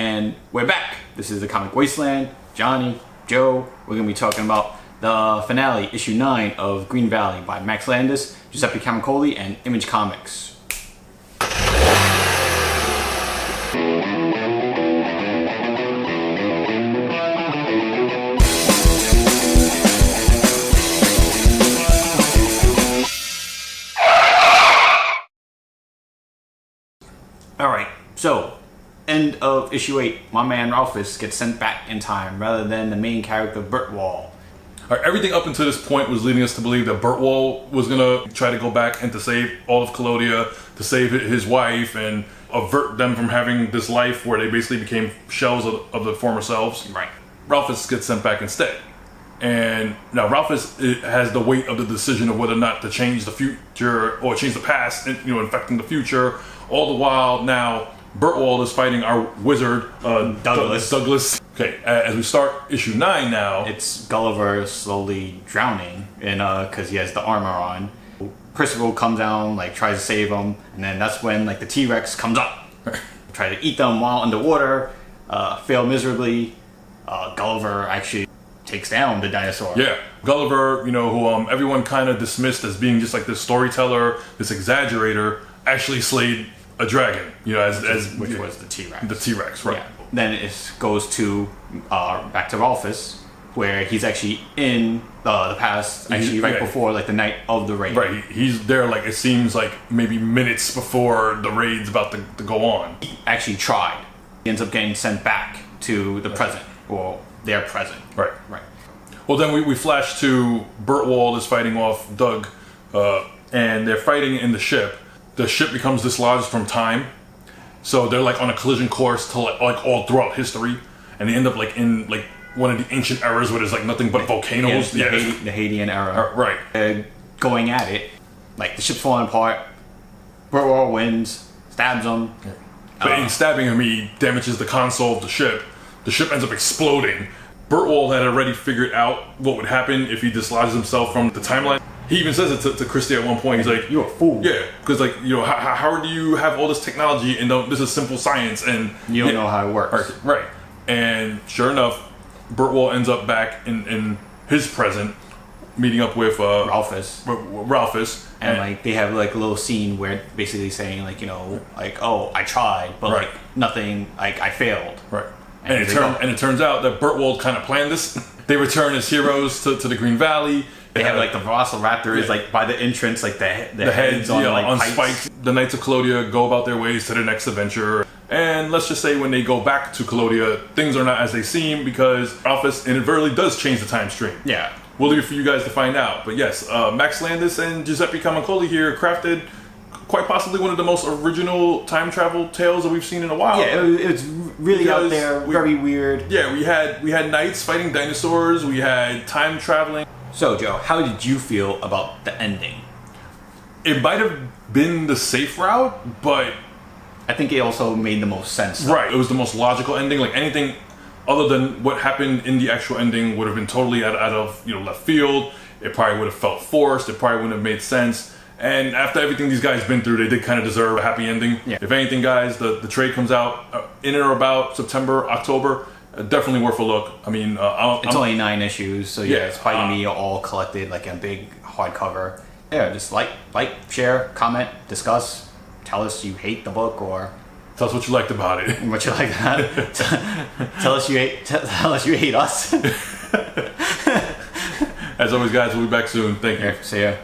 And we're back. This is the comic Wasteland. Johnny, Joe, we're going to be talking about the finale, issue 9 of Green Valley by Max Landis, Giuseppe Camuncoli, and Image Comics. Alright, so, end of issue 8, my man Ralphus gets sent back in time rather than the main character Burt Wall. Alright, everything up until this point was leading us to believe that Burt Wall was gonna try to go back and to save all of Claudia, to save his wife, and avert them from having this life where they basically became shells of the former selves. Right. Ralphus gets sent back instead. And now Ralphus has the weight of the decision of whether or not to change the future or change the past, infecting the future. All the while now, Burt Wall is fighting our wizard, Douglas. Okay, as we start issue 9 now, it's Gulliver slowly drowning, because he has the armor on. Percival comes down, tries to save him, and then that's when the T-Rex comes up, try to eat them while underwater, fail miserably. Gulliver actually takes down the dinosaur. Yeah, Gulliver, who everyone kind of dismissed as being just this storyteller, this exaggerator, actually slayed a dragon, which was the T-Rex. The T-Rex, right. Yeah. Then it goes to back to Ralphus, where he's actually in the past, before the night of the raid. Right, he's there it seems maybe minutes before the raid's about to go on. He actually tried. He ends up getting sent back to the present, or their present. Right. Right. Well, then we flash to Burt Wall is fighting off Doug, and they're fighting in the ship. The ship becomes dislodged from time, so they're on a collision course to all throughout history, and they end up in one of the ancient eras where there's nothing but volcanoes. Yeah, the Hadean era. Right. They're going at it, the ship's falling apart. Burt Wall wins, stabs him. Yeah. But in stabbing him, he damages the console of the ship. The ship ends up exploding. Burt Wall had already figured out what would happen if he dislodges himself from the timeline. He even says it to Christie at one point. He's like, "You're a fool." Yeah, because how do you have all this technology and this is simple science and you don't know how it works? Right. And sure enough, Burt Wall ends up back in his present, meeting up with Ralphus. And they have a little scene where basically saying oh, I tried, but nothing, I failed. Right. And it turns out that Burt Wall kind of planned this. They return as heroes to the Green Valley. They have the velociraptors by the entrance, the heads on spikes. The Knights of Claudia go about their ways to their next adventure. And let's just say when they go back to Claudia, things are not as they seem because Ralphus inadvertently does change the time stream. Yeah. We'll leave it for you guys to find out. But yes, Max Landis and Giuseppe Camuncoli here crafted quite possibly one of the most original time travel tales that we've seen in a while. Yeah, it's really out there, very weird. Yeah, we had knights fighting dinosaurs, we had time traveling. So, Joe, how did you feel about the ending? It might have been the safe route, but I think it also made the most sense. Right, it was the most logical ending. Anything other than what happened in the actual ending would have been totally out of left field. It probably would have felt forced. It probably wouldn't have made sense. And after everything these guys been through, they did kind of deserve a happy ending. Yeah. If anything, guys, the trade comes out in or about September, October. Definitely worth a look. I mean, it's only 9 issues, so it's probably gonna be all collected a big hardcover. Yeah, just like, share, comment, discuss. Tell us you hate the book or tell us what you liked about it. What you like that? Tell us you hate us. As always, guys, we'll be back soon. Thank you. See ya.